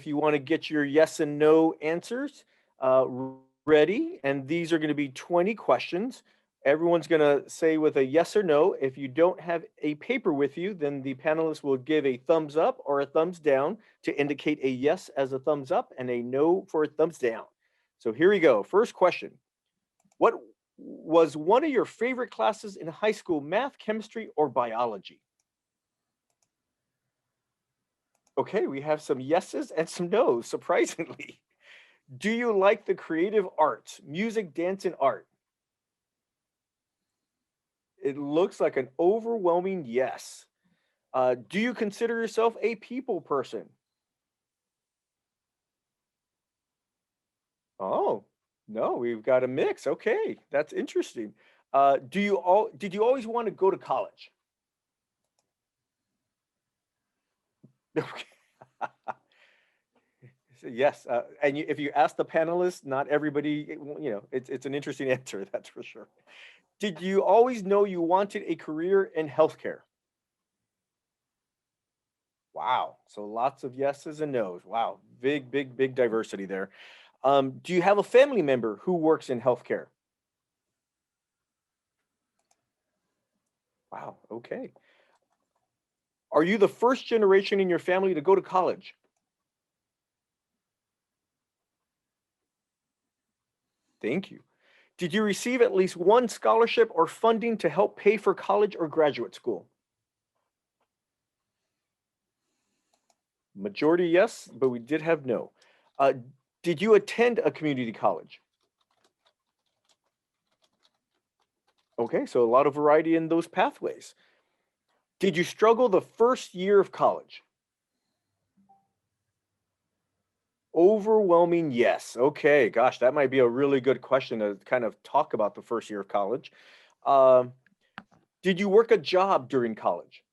if you want to get your yes and no answers ready. And these are going to be 20 questions. Everyone's going to say with a yes or no. If you don't have a paper with you, then the panelists will give a thumbs up or a thumbs down to indicate a yes as a thumbs up and a no for a thumbs down. So here we go. First question. What was one of your favorite classes in high school, math, chemistry, or biology? Okay, we have some yeses and some nos, surprisingly. Do you like the creative arts, music, dance, and art? It looks like an overwhelming yes. Do you consider yourself a people person? Oh, no, we've got a mix. Okay, that's interesting. Did you always want to go to college? Okay. Yes, and if you ask the panelists, not everybody, it's an interesting answer, that's for sure. Did you always know you wanted a career in healthcare? Wow, so lots of yeses and nos. Wow, big, big, big diversity there. Do you have a family member who works in healthcare? Wow, okay. Are you the first generation in your family to go to college? Thank you. Did you receive at least one scholarship or funding to help pay for college or graduate school? Majority yes, but we did have no. Uh, did you attend a community college? Okay, so a lot of variety in those pathways. Did you struggle the first year of college? Overwhelming yes. Okay, gosh, that might be a really good question to kind of talk about the first year of college. Um, did you work a job during college?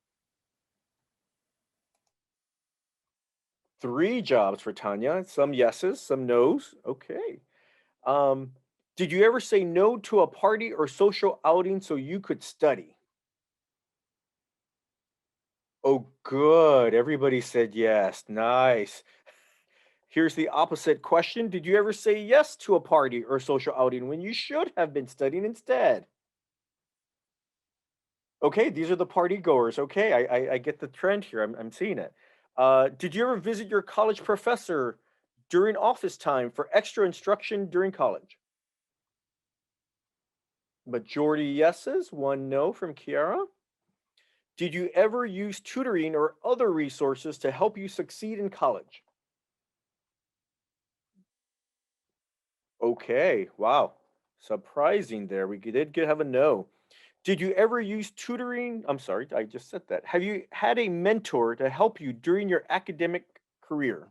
Three jobs for Tanya. Some yeses, some nos. Okay. Um, did you ever say no to a party or social outing so you could study? Oh, good. Everybody said yes. Nice. Here's the opposite question. Did you ever say yes to a party or social outing when you should have been studying instead? Okay, these are the party goers. Okay, I get the trend here. I'm seeing it. Did you ever visit your college professor during office time for extra instruction during college? Majority yeses, one no from Kiara. Did you ever use tutoring or other resources to help you succeed in college? Okay, wow. Surprising there. We have a no. Did you ever use tutoring? I'm sorry, I just said that. Have you had a mentor to help you during your academic career?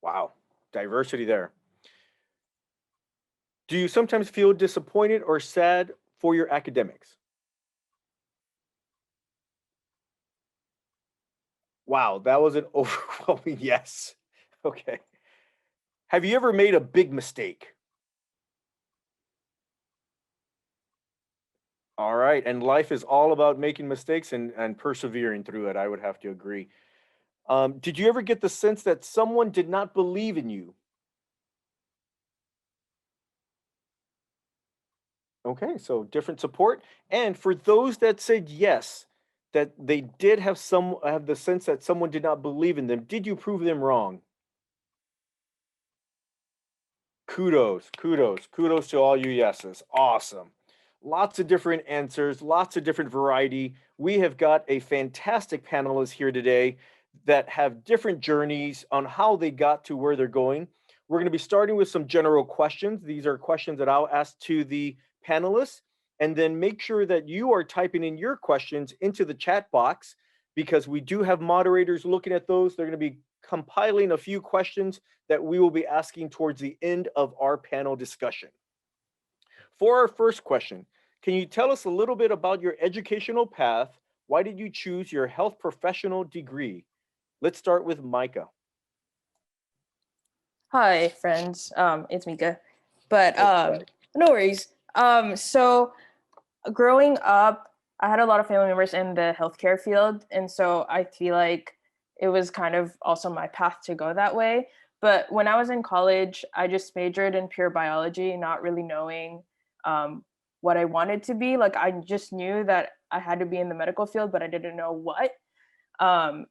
Wow, diversity there. Do you sometimes feel disappointed or sad for your academics? Wow, that was an overwhelming yes. Okay. Have you ever made a big mistake? All right. And life is all about making mistakes and persevering through it. I would have to agree. Did you ever get the sense that someone did not believe in you? Okay. So different support. And for those that said yes, that they did have the sense that someone did not believe in them, did you prove them wrong? Kudos, kudos, kudos to all you yeses. Awesome. Lots of different answers, lots of different variety. We have got a fantastic panelist here today that have different journeys on how they got to where they're going. We're going to be starting with some general questions. These are questions that I'll ask to the panelists, and then make sure that you are typing in your questions into the chat box because we do have moderators looking at those. They're going to be compiling a few questions that we will be asking towards the end of our panel discussion. For our first question, can you tell us a little bit about your educational path? Why did you choose your health professional degree? Let's start with Micah. Hi, friends. It's Mika. But Okay. no worries. So growing up, I had a lot of family members in the healthcare field, and so I feel like it was kind of also my path to go that way. But when I was in college, I just majored in pure biology, not really knowing um, what I wanted to be. Like I just knew that I had to be in the medical field, but I didn't know what.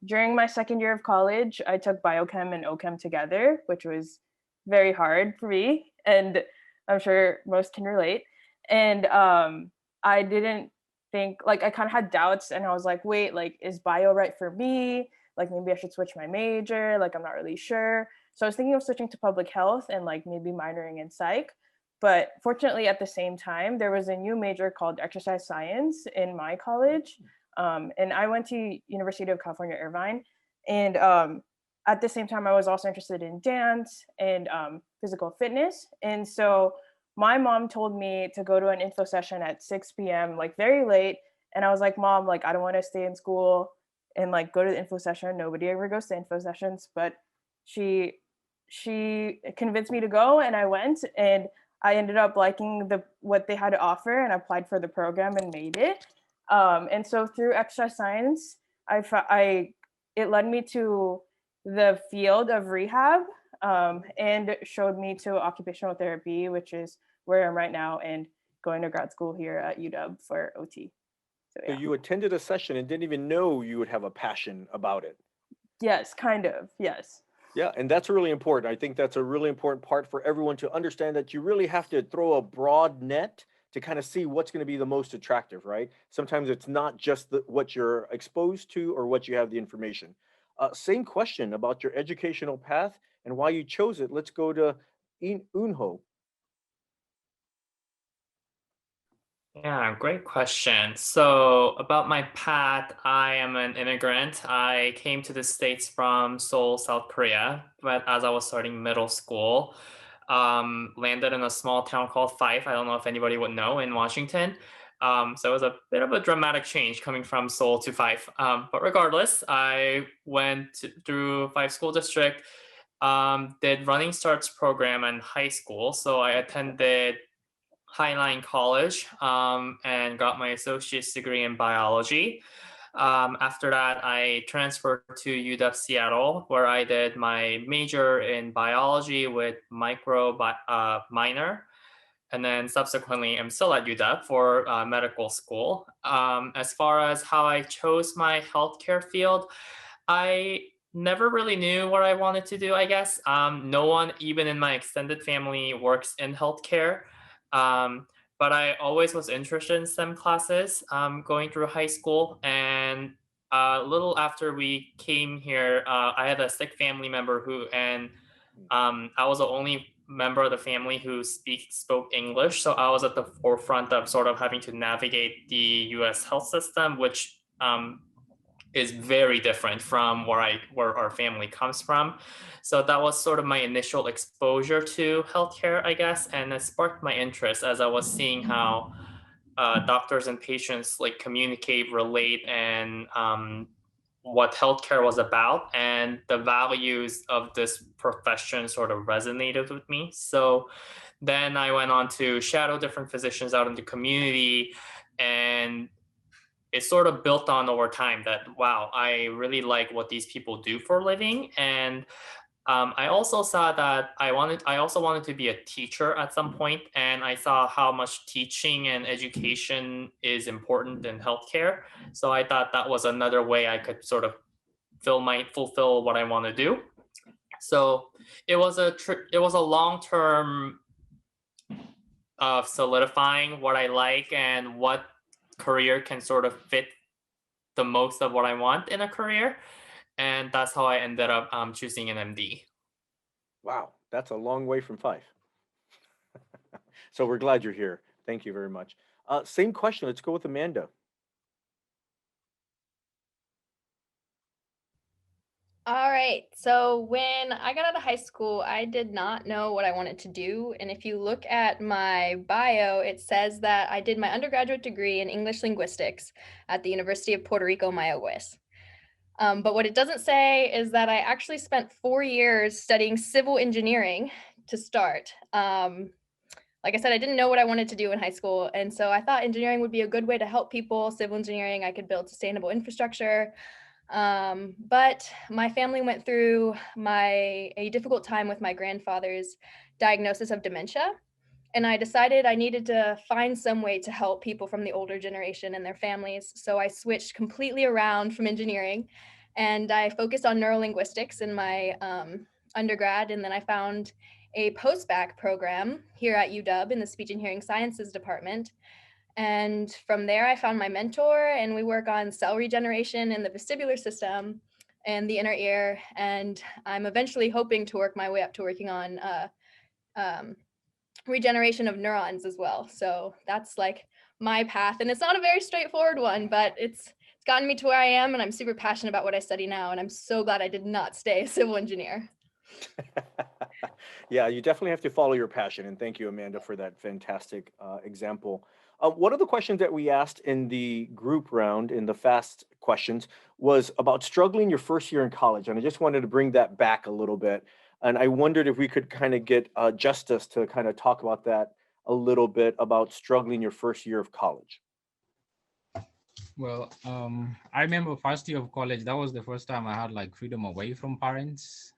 During my second year of college, I took biochem and ochem together, which was very hard for me, and I'm sure most can relate. And I didn't think like I kind of had doubts, and I was like, wait, like is bio right for me? Like maybe I should switch my major. Like I'm not really sure. So I was thinking of switching to public health and like maybe minoring in psych. But fortunately, at the same time, there was a new major called exercise science in my college, and I went to University of California, Irvine. And at the same time, I was also interested in dance and physical fitness. And so my mom told me to go to an info session at 6 p.m., like very late. And I was like, Mom, like, I don't want to stay in school and like go to the info session. Nobody ever goes to info sessions. But she she convinced me to go and I went, and I ended up liking the what they had to offer and applied for the program and made it. And so through exercise science, I it led me to the field of rehab, and showed me to occupational therapy, which is where I'm right now and going to grad school here at UW for OT. So So yeah. you attended a session and didn't even know you would have a passion about it. Yes, kind of. Yes. Yeah, and that's really important. I think that's a really important part for everyone to understand that you really have to throw a broad net to kind of see what's going to be the most attractive, right? Sometimes it's not just what you're exposed to or what you have the information. Same question about your educational path and why you chose it. Let's go to Unho. Yeah, great question. So, about my path, I am an immigrant. I came to the States from Seoul, South Korea, but as I was starting middle school, landed in a small town called Fife. I don't know if anybody would know in Washington. So, it was a bit of a dramatic change coming from Seoul to Fife. But regardless, I went through Fife School District, did Running Starts program in high school. So, I attended Highline College, and got my associate's degree in biology. After that, I transferred to UW Seattle, where I did my major in biology with minor. And then subsequently, I'm still at UW for medical school. As far as how I chose my healthcare field, I never really knew what I wanted to do, I guess. No one, even in my extended family, works in healthcare. Um, but I always was interested in STEM classes going through high school. And a little after we came here, I had a sick family member and I was the only member of the family who spoke English. So I was at the forefront of sort of having to navigate the US health system, which is very different from where our family comes from. So that was sort of my initial exposure to healthcare, I guess, and it sparked my interest as I was seeing how doctors and patients like communicate, relate, and what healthcare was about, and the values of this profession sort of resonated with me. So then I went on to shadow different physicians out in the community, and it sort of built on over time that wow, I really like what these people do for a living. And I also saw that I also wanted to be a teacher at some point, and I saw how much teaching and education is important in healthcare. So I thought that was another way I could sort of fulfill what I want to do. So it was a long term of solidifying what I like and what career can sort of fit the most of what I want in a career, and that's how I ended up choosing an MD. Wow, that's a long way from five. So we're glad you're here. Thank you very much. Same question. Let's go with Amanda. All right. So when I got out of high school, I did not know what I wanted to do. And if you look at my bio, it says that I did my undergraduate degree in English linguistics at the University of Puerto Rico, Mayagüez. But what it doesn't say is that I actually spent 4 years studying civil engineering to start. like I said, I didn't know what I wanted to do in high school. And so I thought engineering would be a good way to help people. Civil engineering, I could build sustainable infrastructure. But my family went through a difficult time with my grandfather's diagnosis of dementia. And I decided I needed to find some way to help people from the older generation and their families. So I switched completely around from engineering and I focused on neurolinguistics in my undergrad. And then I found a post-bac program here at UW in the Speech and Hearing Sciences department. And from there, I found my mentor, and we work on cell regeneration in the vestibular system and the inner ear. And I'm eventually hoping to work my way up to working on um, regeneration of neurons as well. So that's like my path. And it's not a very straightforward one, but it's gotten me to where I am. And I'm super passionate about what I study now. And I'm so glad I did not stay a civil engineer. Yeah, you definitely have to follow your passion. And thank you, Amanda, for that fantastic example. One of the questions that we asked in the group round, in the fast questions, was about struggling your first year in college. And I just wanted to bring that back a little bit. And I wondered if we could kind of get Justice to kind of talk about that a little bit, about struggling your first year of college. Well, I remember first year of college, that was the first time I had like freedom away from parents.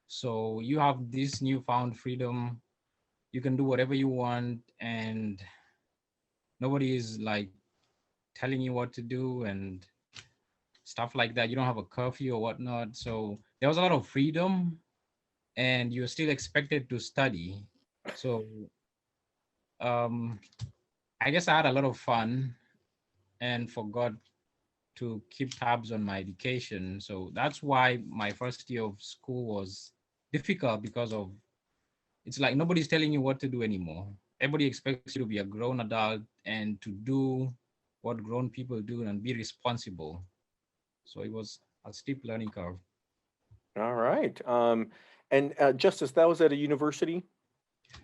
So you have this newfound freedom. You can do whatever you want, and nobody is like telling you what to do and stuff like that. You don't have a curfew or whatnot. So there was a lot of freedom, and you're still expected to study. So um, I guess I had a lot of fun and forgot to keep tabs on my education. So that's why my first year of school was difficult, because of, it's like nobody's telling you what to do anymore. Everybody expects you to be a grown adult and to do what grown people do and be responsible. So it was a steep learning curve. All right. And Justice, that was at a university?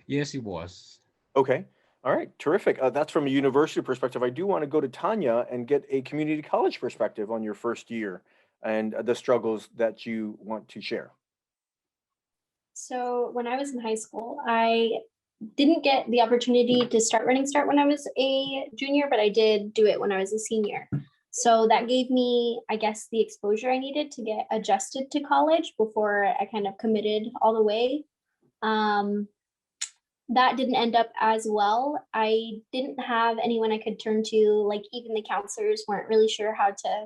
Yes, it was. Okay. All right. Terrific. That's from a university perspective. I do want to go to Tanya and get a community college perspective on your first year and the struggles that you want to share. So when I was in high school, I didn't get the opportunity to start Running Start when I was a junior, but I did do it when I was a senior. So that gave me, I guess, the exposure I needed to get adjusted to college before I kind of committed all the way. That didn't end up as well. I didn't have anyone I could turn to, like even the counselors weren't really sure how to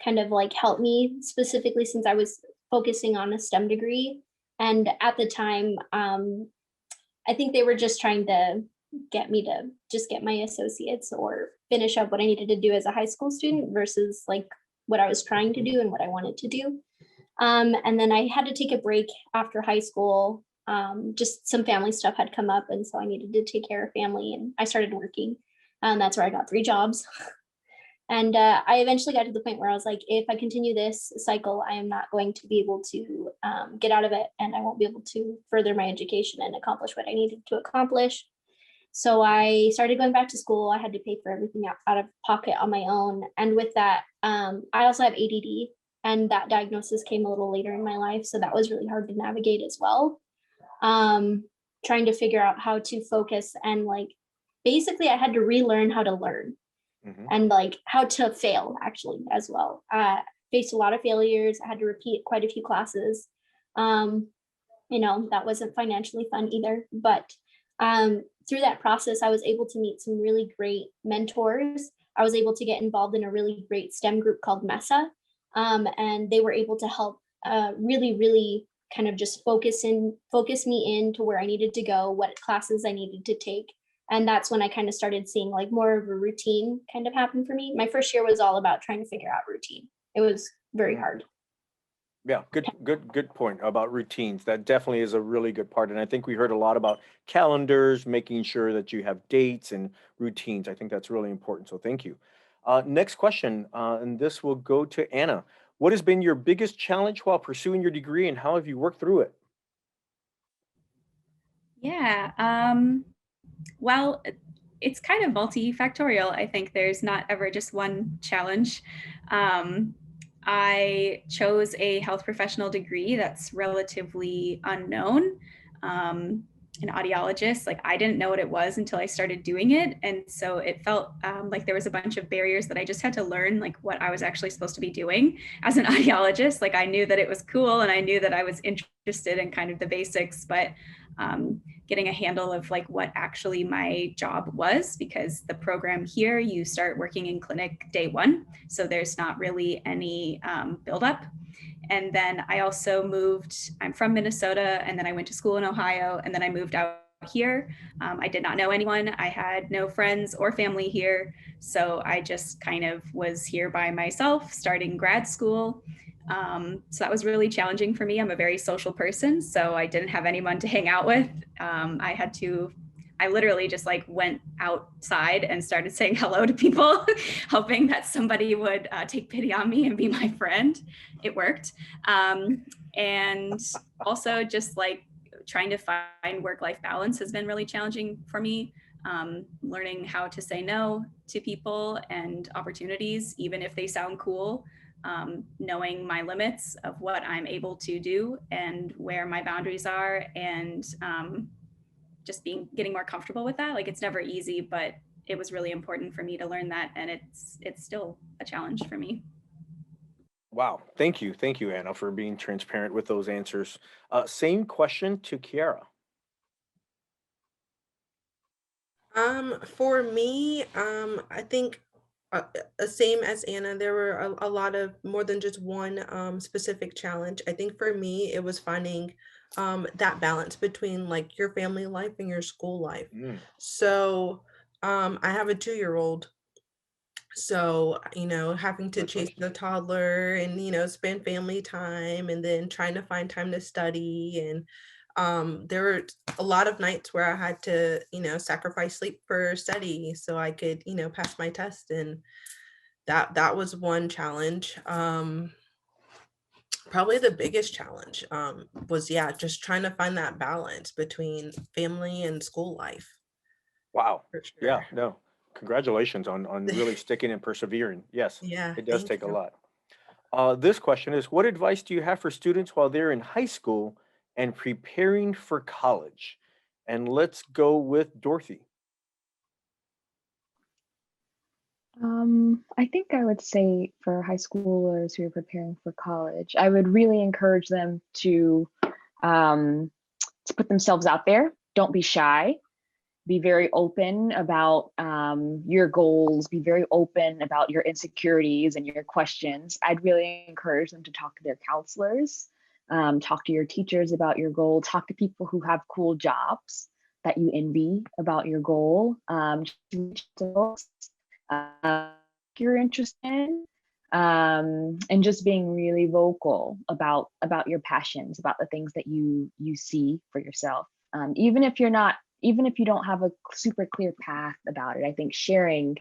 kind of like help me, specifically since I was focusing on a STEM degree. And at the time, I think they were just trying to get me to just get my associates or finish up what I needed to do as a high school student versus like what I was trying to do and what I wanted to do. And then I had to take a break after high school. Just some family stuff had come up, and so I needed to take care of family, and I started working. And that's where I got 3 jobs. And I eventually got to the point where I was like, if I continue this cycle, I am not going to be able to get out of it, and I won't be able to further my education and accomplish what I needed to accomplish. So I started going back to school. I had to pay for everything out of pocket on my own. And with that, I also have ADD, and that diagnosis came a little later in my life. So that was really hard to navigate as well. Trying to figure out how to focus, and like, basically I had to relearn how to learn. And like how to fail actually as well. Faced a lot of failures. I had to repeat quite a few classes. That wasn't financially fun either. But through that process, I was able to meet some really great mentors. I was able to get involved in a really great STEM group called MESA. And they were able to help really, really kind of just focus me in to where I needed to go, what classes I needed to take. And that's when I kind of started seeing like more of a routine kind of happen for me. My first year was all about trying to figure out routine. It was very hard. Yeah, good point about routines. That definitely is a really good part. And I think we heard a lot about calendars, making sure that you have dates and routines. I think that's really important. So thank you. Next question, and this will go to Anna. What has been your biggest challenge while pursuing your degree, and how have you worked through it? Yeah. Well, it's kind of multifactorial. I think there's not ever just one challenge. I chose a health professional degree that's relatively unknown. an audiologist. Like I didn't know what it was until I started doing it. And so it felt like there was a bunch of barriers that I just had to learn, like what I was actually supposed to be doing as an audiologist. Like I knew that it was cool and I knew that I was interested in kind of the basics, but getting a handle of like what actually my job was, because the program here, you start working in clinic day one. So there's not really any buildup. And then I also moved, I'm from Minnesota, and then I went to school in Ohio, and then I moved out here. I did not know anyone. I had no friends or family here. So I just kind of was here by myself, starting grad school. So that was really challenging for me. I'm a very social person, so I didn't have anyone to hang out with. I literally just like went outside and started saying hello to people, hoping that somebody would take pity on me and be my friend. It worked. And also just like trying to find work-life balance has been really challenging for me. Learning how to say no to people and opportunities, even if they sound cool. Knowing my limits of what I'm able to do and where my boundaries are, and just getting more comfortable with that. Like it's never easy, but it was really important for me to learn that, and it's still a challenge for me. Wow. Thank you. Thank you, Anna, for being transparent with those answers. Same question to Kiara. For me, I think same as Anna, there were a lot of more than just one specific challenge. I think for me, it was finding that balance between like your family life and your school life. Mm, So I have a 2-year-old. So, having to chase the congratulations. toddler and, spend family time and then trying to find time to study. And there were a lot of nights where I had to, sacrifice sleep for study so I could, pass my test. And that was one challenge. Probably the biggest challenge was, yeah, just trying to find that balance between family and school life, Wow. for Yeah, sure. no. Congratulations on really sticking and persevering. Yes, Yeah, it does thank take a you. lot. This question is, what advice do you have for students while they're in high school and preparing for college? And let's go with Dorothy. I think I would say for high schoolers who are preparing for college, I would really encourage them um, to put themselves out there. Don't be shy. Be very open about your goals. Be very open about your insecurities and your questions. I'd really encourage them to talk to their counselors, talk to your teachers about your goal, talk to people who have cool jobs that you envy about your goal. You're interested in, and just being really vocal about your passions, about the things that you see for yourself. Even if you don't have a super clear path about it, I think sharing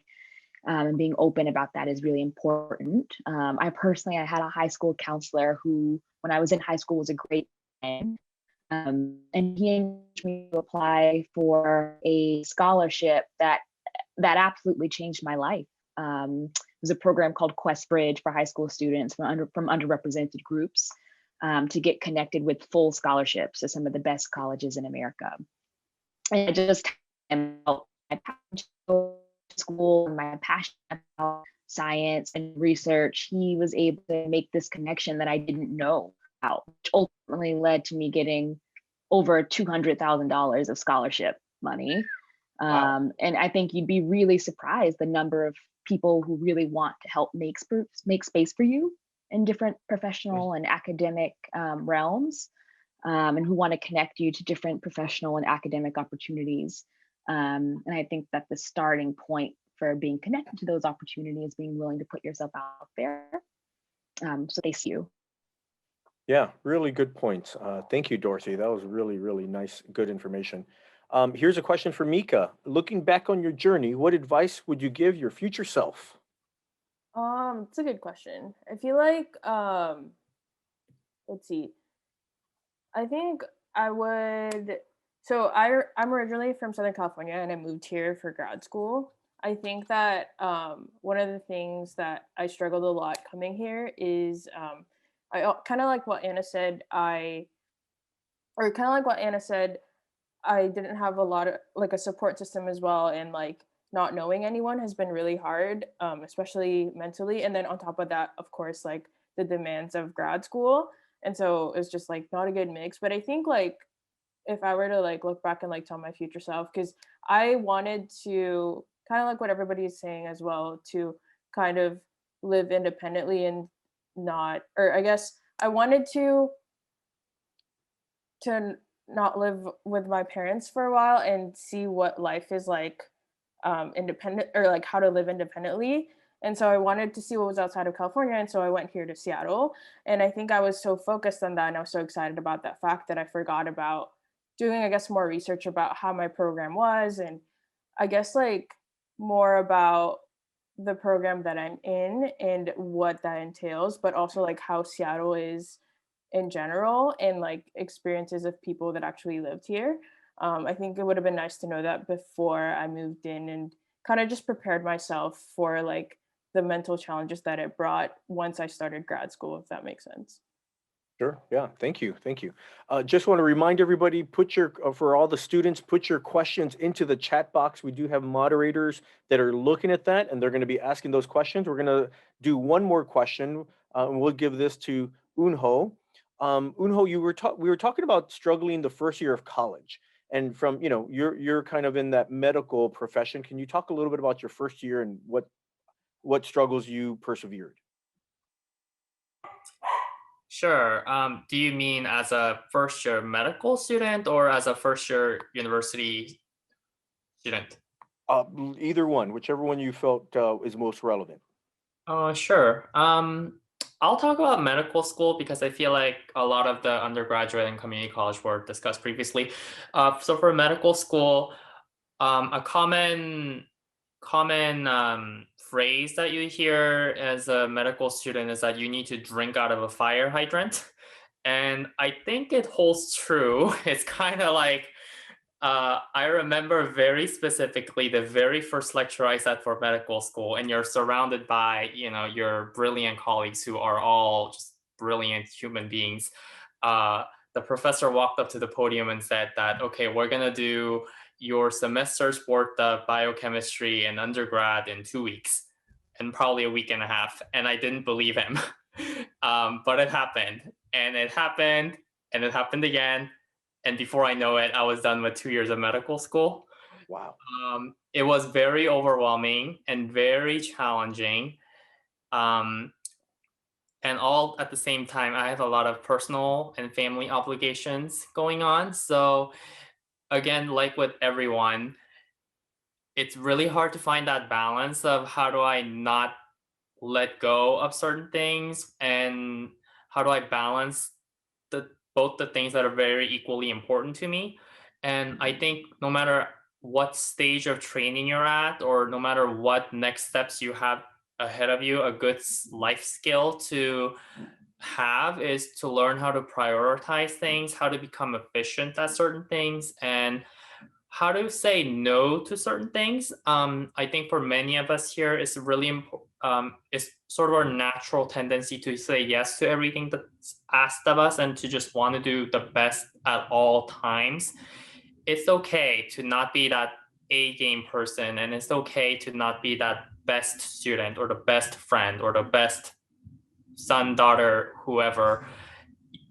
and being open about that is really important. I had a high school counselor who, when I was in high school, was a great friend. And he encouraged me to apply for a scholarship that absolutely changed my life. It was a program called Quest Bridge for high school students from underrepresented groups, to get connected with full scholarships to some of the best colleges in America. And it just about my passion for school and my passion about science and research. He was able to make this connection that I didn't know about, which ultimately led to me getting over $200,000 of scholarship money. Wow. And I think you'd be really surprised the number of people who really want to help make space for you in different Mm, professional and academic realms, and who want to connect you to different professional and academic opportunities. And I think that the starting point for being connected to those opportunities, being willing to put yourself out there, so they see you. yeah, really good points. Thank you, Dorothy. That was really, really nice, good information. Here's a question for Mika. Looking back on your journey, what advice would you give your future self? It's a good question. I feel like let's see. I think I would. So I'm originally from Southern California, and I moved here for grad school. I think that one of the things that I struggled a lot coming here is I kind of like what Anna said. Or kind of like what Anna said. I didn't have a lot of like a support system as well, and like not knowing anyone has been really hard, especially mentally. And then on top of that, of course, like the demands of grad school. And so it's just like not a good mix. But I think like if I were to like look back and like tell my future self, because I wanted to kind of like what everybody is saying as well, to kind of live independently and not, or I guess I wanted to not live with my parents for a while and see what life is like independent, or like how to live independently. And so I wanted to see what was outside of California, and so I went here to Seattle. And I think I was so focused on that, and I was so excited about that fact, that I forgot about doing, I guess, more research about how my program was, and I guess like more about the program that I'm in and what that entails, but also like how Seattle is in general, and like experiences of people that actually lived here. I think it would have been nice to know that before I moved in, and kind of just prepared myself for like the mental challenges that it brought once I started grad school, if that makes sense. Sure. Yeah. Thank you. Thank you. Just want to remind everybody, put your, for all the students, put your questions into the chat box. We do have moderators that are looking at that, and they're going to be asking those questions. We're going to do one more question, and we'll give this to Unho. Unho, we were talking about struggling the first year of college, and from, you're kind of in that medical profession. Can you talk a little bit about your first year and what struggles you persevered? Sure. Do you mean as a first year medical student or as a first year university student? Either one, whichever one you felt is most relevant. Sure. I'll talk about medical school because I feel like a lot of the undergraduate and community college were discussed previously. So for medical school, a common phrase that you hear as a medical student is that you need to drink out of a fire hydrant. And I think it holds true. It's kind of like, I remember very specifically the very first lecture I sat for medical school, and you're surrounded by, your brilliant colleagues who are all just brilliant human beings. The professor walked up to the podium and said that, okay, we're going to do your semester's worth of biochemistry in undergrad in 2 weeks and probably a week and a half. And I didn't believe him. But it happened, and it happened, and it happened again. And before I know it, I was done with 2 years of medical school. Wow. It was very overwhelming and very challenging. And all at the same time, I have a lot of personal and family obligations going on. So again, like with everyone, it's really hard to find that balance of how do I not let go of certain things, and how do I balance both the things that are very equally important to me. And I think no matter what stage of training you're at, or no matter what next steps you have ahead of you, a good life skill to have is to learn how to prioritize things, how to become efficient at certain things, and how to say no to certain things. I think for many of us here, it's really important. It's sort of our natural tendency to say yes to everything that's asked of us and to just want to do the best at all times. It's okay to not be that A game person, and it's okay to not be that best student or the best friend or the best son, daughter, whoever.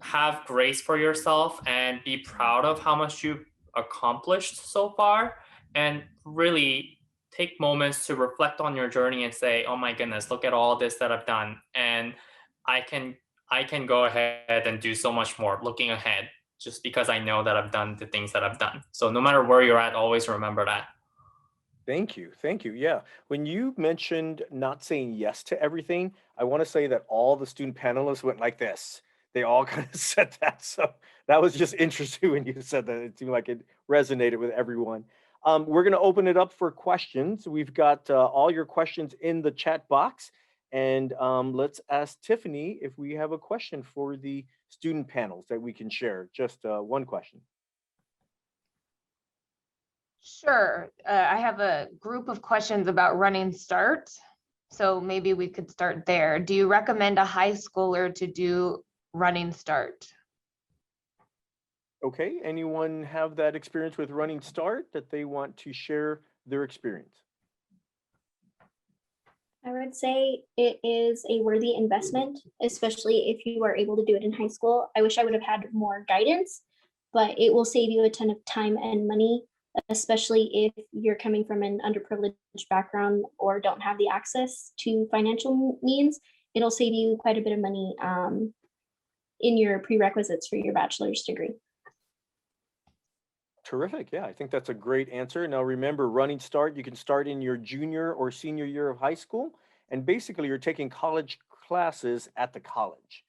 Have grace for yourself and be proud of how much you've accomplished so far, and really take moments to reflect on your journey and say, oh my goodness, look at all this that I've done, and i can I can go ahead and do so much more looking ahead, just because I know that I've done the things that I've done. So no matter where you're at, always remember that. Thank you. Thank you. Yeah. When you mentioned not saying yes to everything, I want to say that all the student panelists went like this. They all kind of said that. So that was just interesting when you said that. It seemed like it resonated with everyone. We're going to open it up for questions. We've got all your questions in the chat box. And let's ask Tiffany if we have a question for the student panels that we can share. Just one question. Sure. I have a group of questions about running start. So maybe we could start there. Do you recommend a high schooler to do running start? Okay, anyone have that experience with Running Start that they want to share their experience? I would say it is a worthy investment, especially if you are able to do it in high school. I wish I would have had more guidance, but it will save you a ton of time and money, especially if you're coming from an underprivileged background or don't have the access to financial means. It'll save you quite a bit of money in your prerequisites for your bachelor's degree. Terrific. Yeah, I think that's a great answer. Now, remember, Running Start, you can start in your junior or senior year of high school. And basically, you're taking college classes at the college.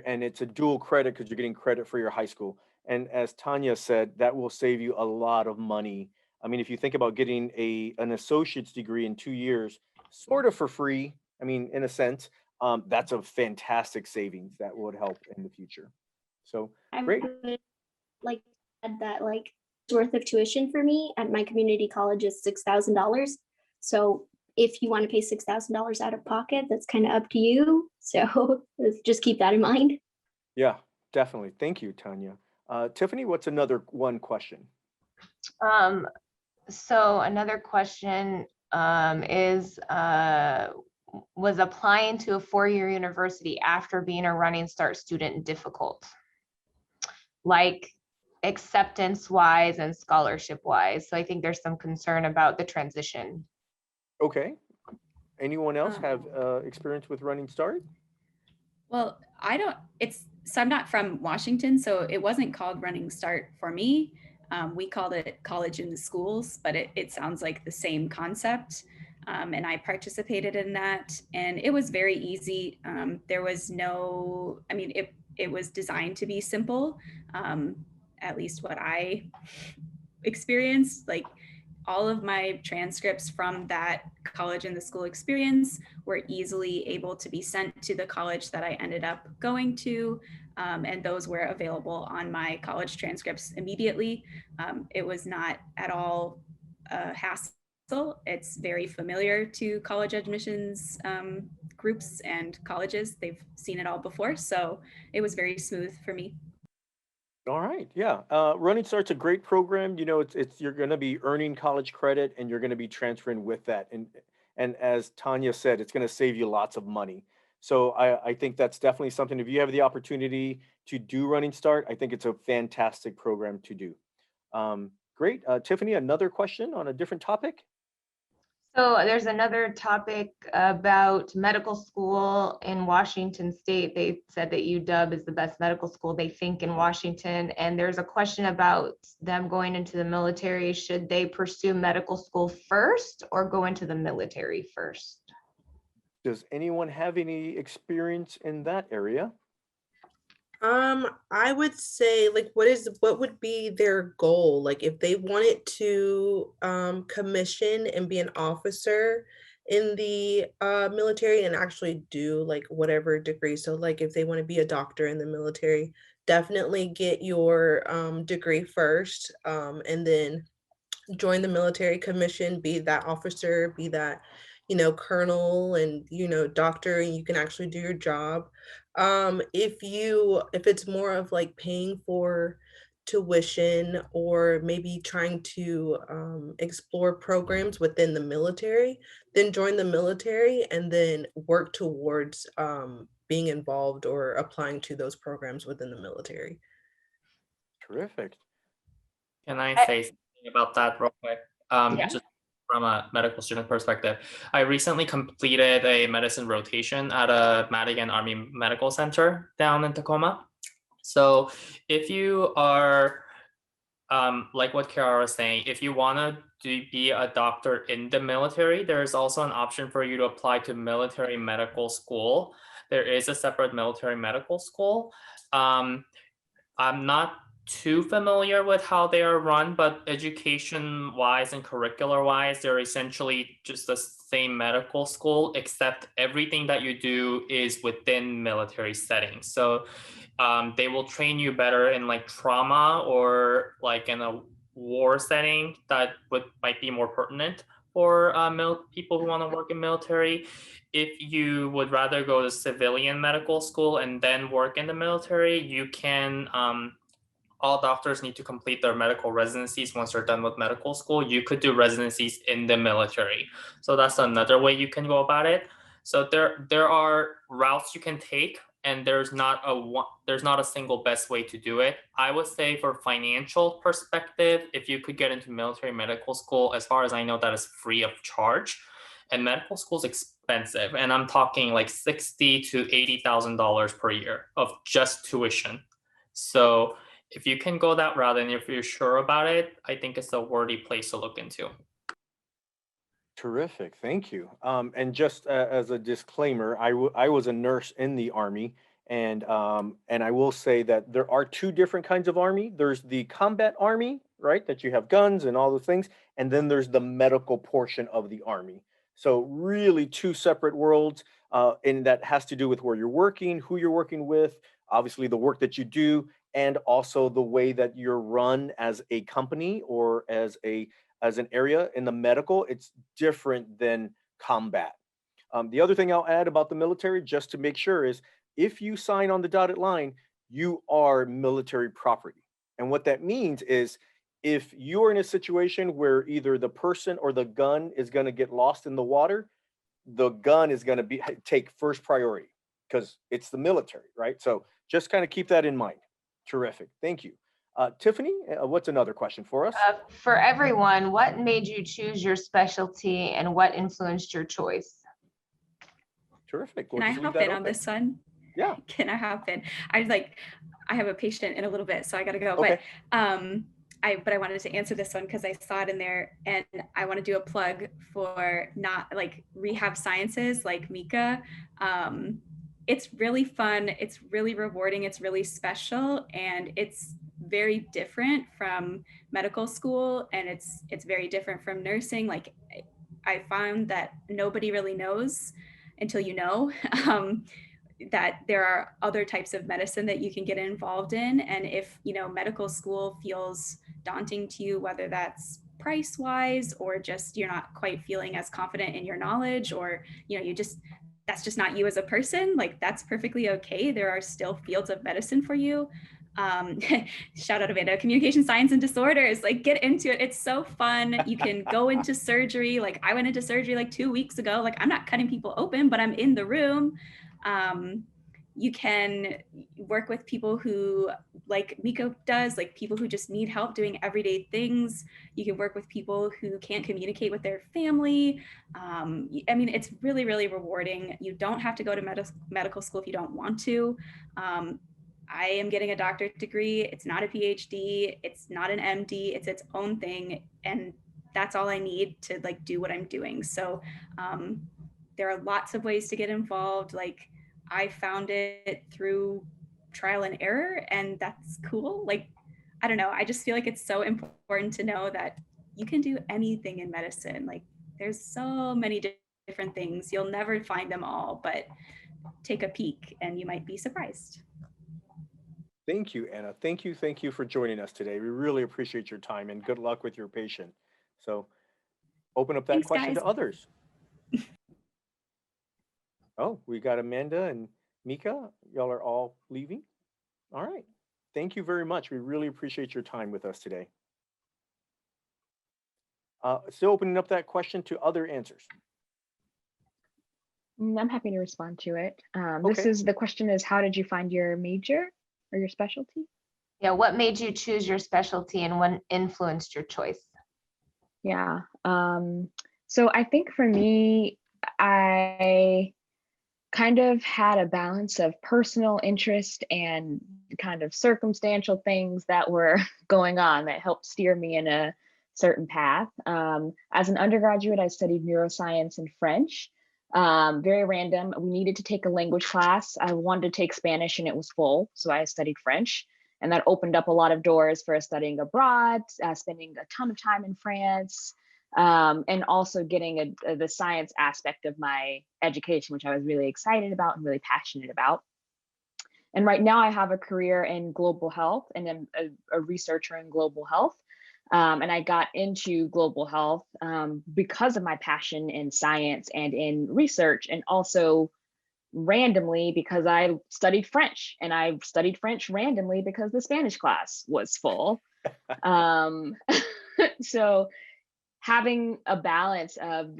And it's a dual credit because you're getting credit for your high school. And as Tanya said, that will save you a lot of money. I mean, if you think about getting an associate's degree in 2 years, sort of for free, I mean, in a sense, that's a fantastic savings that would help in the future. So, I great. would like to add that like worth of tuition for me at my community college is $6,000. So if you want to pay $6,000 out of pocket, that's kind of up to you. So just keep that in mind. Yeah, definitely. Thank you, Tanya. Tiffany, what's another one question? So another question is, was applying to a four-year university after being a Running Start student difficult? Like acceptance wise and scholarship wise. So I think there's some concern about the transition. Okay. Anyone else have experience with Running Start? Well, so I'm not from Washington, so it wasn't called Running Start for me. We called it College in the Schools, but it sounds like the same concept. And I participated in that, and it was very easy. There was no, I mean, it was designed to be simple, at least what I experienced. Like all of my transcripts from that college in the school experience were easily able to be sent to the college that I ended up going to. And those were available on my college transcripts immediately. It was not at all a hassle. It's very familiar to college admissions groups and colleges. They've seen it all before. So it was very smooth for me. All right, yeah. Running Start's a great program. You know, it's you're going to be earning college credit, and you're going to be transferring with that. And as Tanya said, it's going to save you lots of money. So I think that's definitely something. If you have the opportunity to do Running Start, I think it's a fantastic program to do. Great, Tiffany. Another question on a different topic. So there's another topic about medical school in Washington State. They said that UW is the best medical school they think in Washington. And there's a question about them going into the military. Should they pursue medical school first or go into the military first? Does anyone have any experience in that area? I would say like what would be their goal? Like if they wanted to commission and be an officer in the military and actually do like whatever degree. So like if they want to be a doctor in the military, definitely get your degree first, and then join the military commission, be that officer, be that, colonel and, doctor, and you can actually do your job. If it's more of like paying for tuition or maybe trying to explore programs within the military, then join the military and then work towards being involved or applying to those programs within the military. Terrific. Can I say something about that real quick? Just from a medical student perspective, I recently completed a medicine rotation at a Madigan Army Medical Center down in Tacoma. So if you are, like what Kiara was saying, if you want to be a doctor in the military, there's also an option for you to apply to military medical school. There is a separate military medical school. I'm not too familiar with how they are run, but education wise and curricular wise, they're essentially just the same medical school, except everything that you do is within military settings. So they will train you better in like trauma or like in a war setting that might be more pertinent for people who want to work in military. If you would rather go to civilian medical school and then work in the military, you can all doctors need to complete their medical residencies once they're done with medical school. You could do residencies in the military. So that's another way you can go about it. So there are routes you can take, and there's not a single best way to do it. I would say for financial perspective, if you could get into military medical school, as far as I know, that is free of charge. And medical school is expensive, and I'm talking like $60,000 to $80,000 per year of just tuition. So if you can go that route and if you're sure about it, I think it's a worthy place to look into. Terrific, thank you. And just as a disclaimer, I was a nurse in the Army, and I will say that there are two different kinds of Army. There's the combat Army, right, that you have guns and all those things, and then there's the medical portion of the Army. So really two separate worlds, and that has to do with where you're working, who you're working with, obviously the work that you do, and also the way that you're run as a company or as an area in the medical. It's different than combat. The other thing I'll add about the military, just to make sure, is if you sign on the dotted line, you are military property. And what that means is if you're in a situation where either the person or the gun is going to get lost in the water, the gun is going to take first priority because it's the military, right? So just kind of keep that in mind. Terrific. Thank you. Tiffany, what's another question for us? For everyone, what made you choose your specialty and what influenced your choice? Terrific. Can I hop in on this one? Yeah. Can I hop in? I have a patient in a little bit, so I gotta go. Okay. But I wanted to answer this one because I saw it in there, and I want to do a plug for not like rehab sciences like Mika. It's really fun. It's really rewarding. It's really special, and it's very different from medical school, and it's very different from nursing. Like I found that nobody really knows until you know that there are other types of medicine that you can get involved in. And if, medical school feels daunting to you, whether that's price wise or just you're not quite feeling as confident in your knowledge, or, that's just not you as a person, like that's perfectly okay. There are still fields of medicine for you. Shout out Amanda, communication science and disorders, like get into it. It's so fun. You can go into surgery. Like I went into surgery like 2 weeks ago. Like I'm not cutting people open, but I'm in the room. You can work with people who, like Miko does, like people who just need help doing everyday things. You can work with people who can't communicate with their family. It's really, really rewarding. You don't have to go to medical school if you don't want to. I am getting a doctorate degree. It's not a PhD. It's not an MD. It's its own thing. And that's all I need to like do what I'm doing. So there are lots of ways to get involved. Like I found it through trial and error, and that's cool. Like, I don't know. I just feel like it's so important to know that you can do anything in medicine. Like there's so many different things. You'll never find them all, but take a peek and you might be surprised. Thank you, Anna. Thank you for joining us today. We really appreciate your time and good luck with your patient. So open up that Thanks, question guys. to others. Oh, we got Amanda and Mika. Y'all are all leaving. All right. Thank you very much. We really appreciate your time with us today. Still opening up that question to other answers. I'm happy to respond to it. Okay. The question is, how did you find your major or your specialty? Yeah, what made you choose your specialty and what influenced your choice? Yeah. So I think for me, I kind of had a balance of personal interest and kind of circumstantial things that were going on that helped steer me in a certain path. As an undergraduate, I studied neuroscience and French. Very random. We needed to take a language class. I wanted to take Spanish and it was full, so I studied French. And that opened up a lot of doors for studying abroad, spending a ton of time in France, and also getting the science aspect of my education, which I was really excited about and really passionate about. And right now I have a career in global health and I'm a researcher in global health. And I got into global health because of my passion in science and in research, and also randomly because I studied French, and I studied French randomly because the Spanish class was full. So having a balance of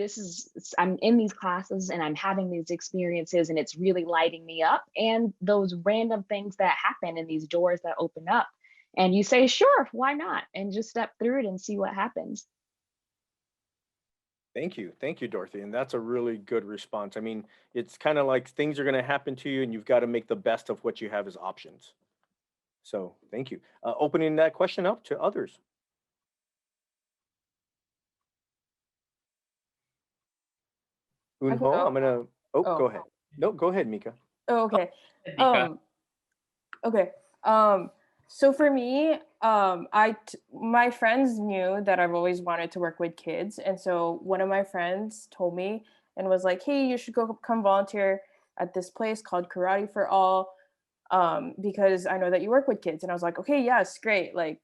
I'm in these classes and I'm having these experiences and it's really lighting me up, and those random things that happen and these doors that open up, and you say, sure, why not, and just step through it and see what happens. Thank you, Dorothy, and that's a really good response. I mean, it's kind of like things are going to happen to you, and you've got to make the best of what you have as options. So, thank you. Opening that question up to others. I can Unho, go. I'm gonna. Oh, Oh. go ahead. No, go ahead, Mika. Oh, okay. Mika. Okay. So for me, my friends knew that I've always wanted to work with kids, and so one of my friends told me and was like, "Hey, you should come volunteer at this place called Karate for All, because I know that you work with kids." And I was like, "Okay, yes, great. Like,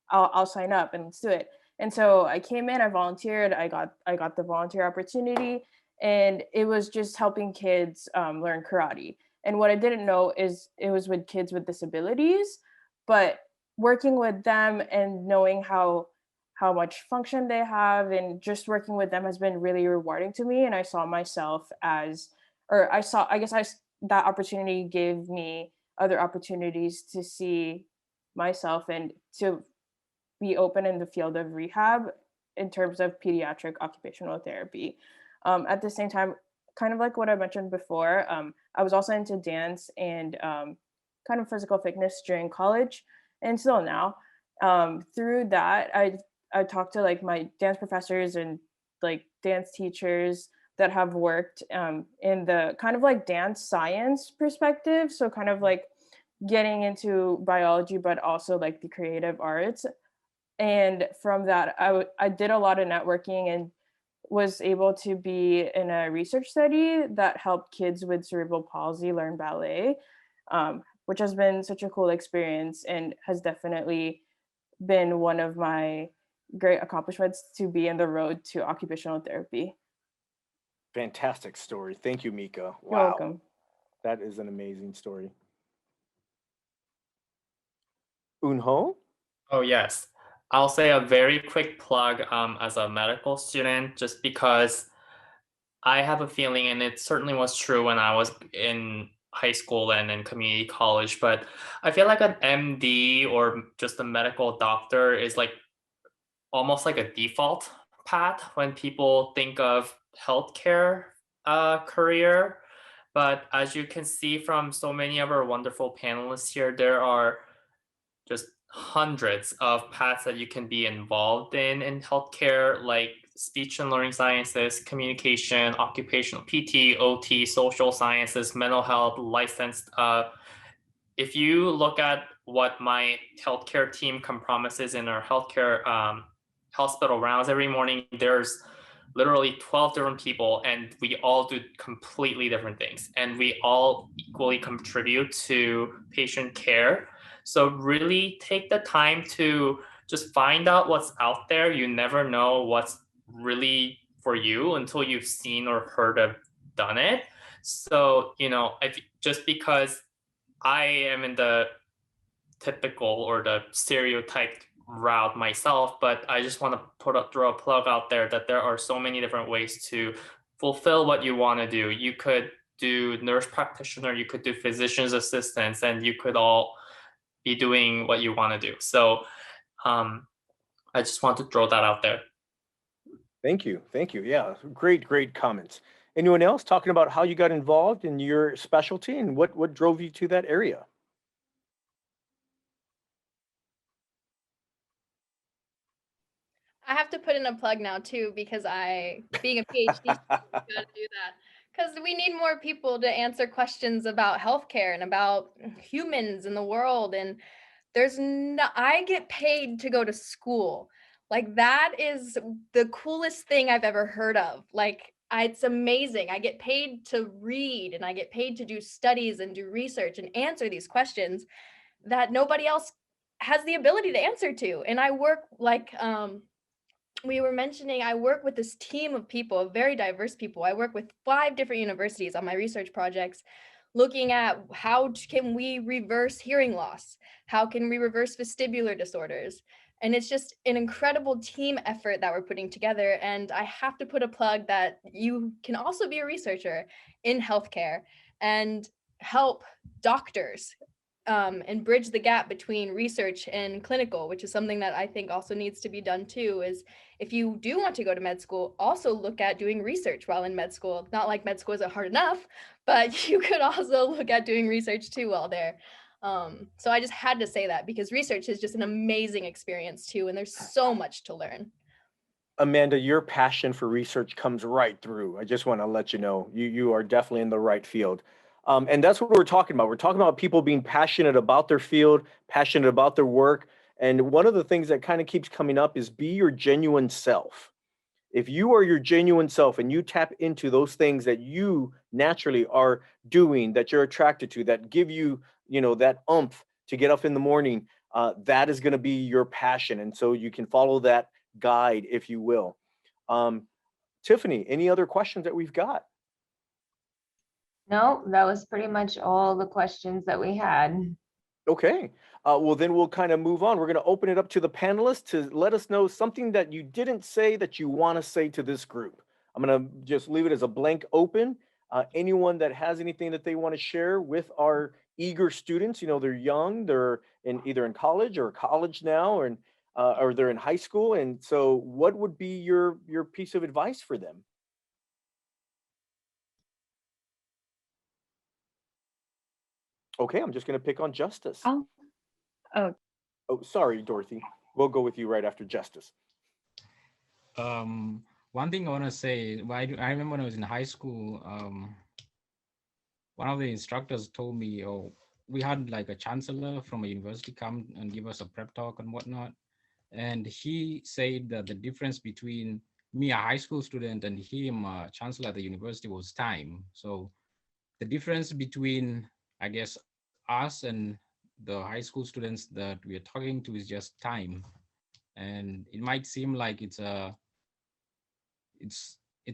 I'll sign up and let's do it." And so I came in, I volunteered, I got the volunteer opportunity, and it was just helping kids learn karate. And what I didn't know is it was with kids with disabilities, but working with them and knowing how much function they have and just working with them has been really rewarding to me. And I saw myself as, or I saw, I guess that opportunity gave me other opportunities to see myself and to be open in the field of rehab in terms of pediatric occupational therapy. At the same time, kind of like what I mentioned before, I was also into dance and kind of physical fitness during college and still now. Through that, I talked to like my dance professors and like dance teachers that have worked in the kind of like dance science perspective. So kind of like getting into biology, but also like the creative arts. And from that, I did a lot of networking and was able to be in a research study that helped kids with cerebral palsy learn ballet, which has been such a cool experience and has definitely been one of my great accomplishments to be in the road to occupational therapy. Fantastic story. Thank you, Mika. You're Wow, welcome. that is an amazing story. Unho? Oh, yes. I'll say a very quick plug as a medical student, just because I have a feeling, and it certainly was true when I was in high school and in community college, but I feel like an MD or just a medical doctor is like almost like a default path when people think of healthcare career. But as you can see from so many of our wonderful panelists here, there are just hundreds of paths that you can be involved in healthcare, like speech and learning sciences, communication, occupational PT, OT, social sciences, mental health, licensed. If you look at what my healthcare team compromises in our healthcare hospital rounds every morning, there's literally 12 different people, and we all do completely different things, and we all equally contribute to patient care. So really take the time to just find out what's out there. You never know what's really for you until you've seen or heard of done it. So, if just because I am in the typical or the stereotyped route myself, but I just want to throw a plug out there that there are so many different ways to fulfill what you want to do. You could do nurse practitioner, you could do physician's assistants, and you could all be doing what you want to do. So I just want to throw that out there. Thank you. Thank you. Yeah, great comments. Anyone else talking about how you got involved in your specialty and what drove you to that area? I have to put in a plug now too, because being a PhD student, gotta do that. Because we need more people to answer questions about healthcare and about humans in the world. And I get paid to go to school. Like, that is the coolest thing I've ever heard of. Like, it's amazing. I get paid to read, and I get paid to do studies and do research and answer these questions that nobody else has the ability to answer to. And I work like we were mentioning, I work with this team of people, very diverse people. I work with 5 different universities on my research projects, looking at how can we reverse hearing loss? How can we reverse vestibular disorders? And it's just an incredible team effort that we're putting together. And I have to put a plug that you can also be a researcher in healthcare and help doctors and bridge the gap between research and clinical, which is something that I think also needs to be done too, is if you do want to go to med school, also look at doing research while in med school. Not like med school isn't hard enough, but you could also look at doing research too while there. So I just had to say that because research is just an amazing experience too, and there's so much to learn. Amanda, your passion for research comes right through. I just want to let you know you are definitely in the right field. And that's what we're talking about. We're talking about people being passionate about their field, passionate about their work. And one of the things that kind of keeps coming up is be your genuine self. If you are your genuine self and you tap into those things that you naturally are doing, that you're attracted to, that give you, that oomph to get up in the morning, that is going to be your passion. And so you can follow that guide, if you will. Tiffany, any other questions that we've got? No, that was pretty much all the questions that we had. Okay. Well, then we'll kind of move on. We're going to open it up to the panelists to let us know something that you didn't say that you want to say to this group. I'm going to just leave it as a blank open. Anyone that has anything that they want to share with our eager students, they're young, they're either in college or college now, or they're in high school. And so what would be your piece of advice for them? Okay, I'm just going to pick on Justice. Oh, Oh, sorry, Dorothy. We'll go with you right after Justice. One thing I want to say, I remember when I was in high school, one of the instructors told me, we had like a chancellor from a university come and give us a prep talk and whatnot. And he said that the difference between me, a high school student, and him, a chancellor at the university, was time. So the difference between, I guess, us and the high school students that we are talking to is just time. And it might seem like it's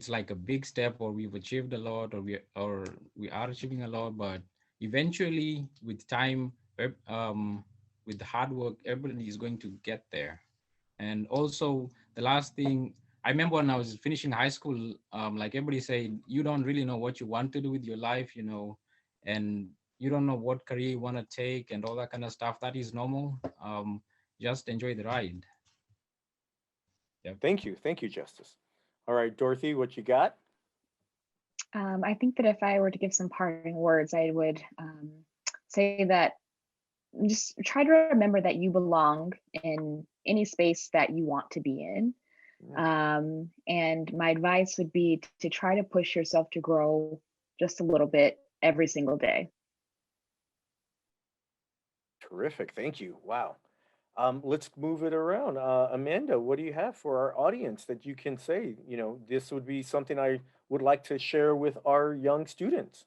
like a big step, or we've achieved a lot, or we are achieving a lot, but eventually with time, with the hard work, everybody is going to get there. And also the last thing, I remember when I was finishing high school, like everybody said, you don't really know what you want to do with your life, and you don't know what career you want to take and all that kind of stuff. That is normal. Just enjoy the ride. Yeah, thank you, Justice. All right, Dorothy, what you got? I think that if I were to give some parting words, I would say that just try to remember that you belong in any space that you want to be in. And my advice would be to try to push yourself to grow just a little bit every single day. Terrific, thank you. Wow. Let's move it around. Amanda, what do you have for our audience that you can say, this would be something I would like to share with our young students?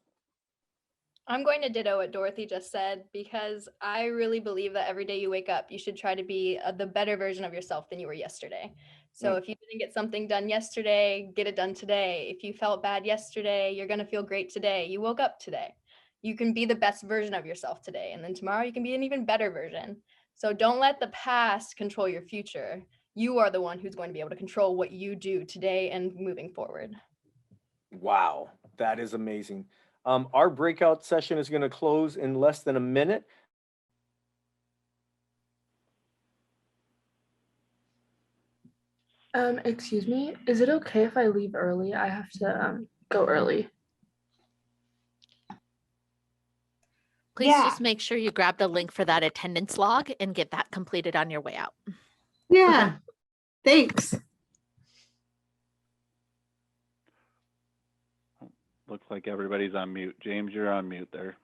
I'm going to ditto what Dorothy just said, because I really believe that every day you wake up, you should try to be the better version of yourself than you were yesterday. So if you didn't get something done yesterday, get it done today. If you felt bad yesterday, you're going to feel great today. You woke up today. You can be the best version of yourself today. And then tomorrow you can be an even better version. So don't let the past control your future. You are the one who's going to be able to control what you do today and moving forward. Wow, that is amazing. Our breakout session is going to close in less than a minute. Excuse me, is it okay if I leave early? I have to go early. Please just make sure you grab the link for that attendance log and get that completed on your way out. Yeah, thanks. Looks like everybody's on mute. James, you're on mute there.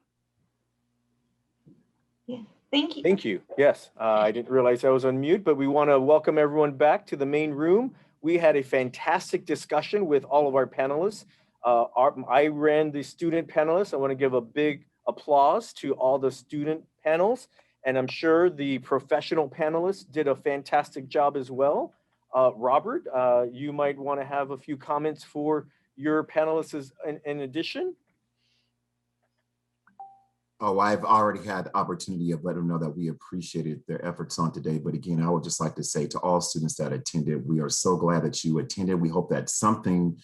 Yeah, thank you. Thank you. Yes, I didn't realize I was on mute, but we want to welcome everyone back to the main room. We had a fantastic discussion with all of our panelists. I ran the student panelists. I want to give a big applause to all the student panels, and I'm sure the professional panelists did a fantastic job as well. Robert, you might want to have a few comments for your panelists in addition. Oh, I've already had the opportunity of letting them know that we appreciated their efforts on today. But again, I would just like to say to all students that attended, we are so glad that you attended. We hope that something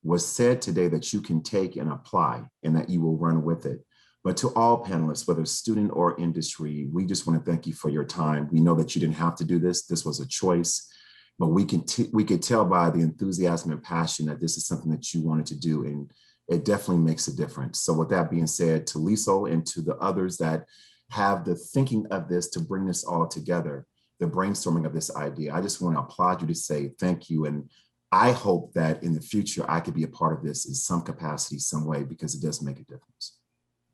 was said today that you can take and apply and that you will run with it. But to all panelists, whether student or industry, we just want to thank you for your time. We know that you didn't have to do this. This was a choice, but we could tell by the enthusiasm and passion that this is something that you wanted to do. And it definitely makes a difference. So with that being said, to Liso and to the others that have the thinking of this to bring this all together, the brainstorming of this idea, I just want to applaud you to say thank you. And I hope that in the future, I could be a part of this in some capacity, some way, because it does make a difference.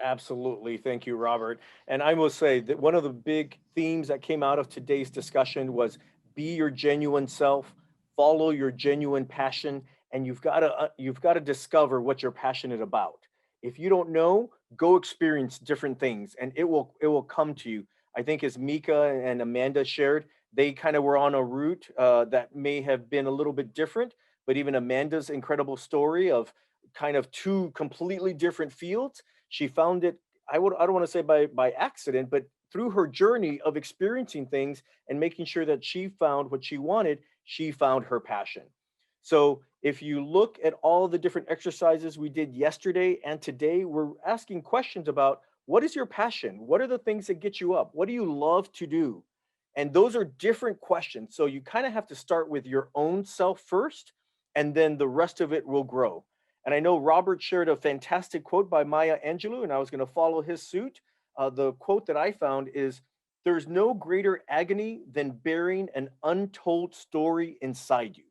Absolutely. Thank you, Robert. And I will say that one of the big themes that came out of today's discussion was be your genuine self, follow your genuine passion, and you've got to discover what you're passionate about. If you don't know, go experience different things and it will come to you. I think as Mika and Amanda shared, they kind of were on a route that may have been a little bit different, but even Amanda's incredible story of kind of two completely different fields, she found it, I don't want to say by accident, but through her journey of experiencing things and making sure that she found what she wanted, she found her passion. So if you look at all the different exercises we did yesterday and today, we're asking questions about what is your passion? What are the things that get you up? What do you love to do? And those are different questions. So you kind of have to start with your own self first, and then the rest of it will grow. And I know Robert shared a fantastic quote by Maya Angelou, and I was going to follow his suit. The quote that I found is, "There's no greater agony than bearing an untold story inside you."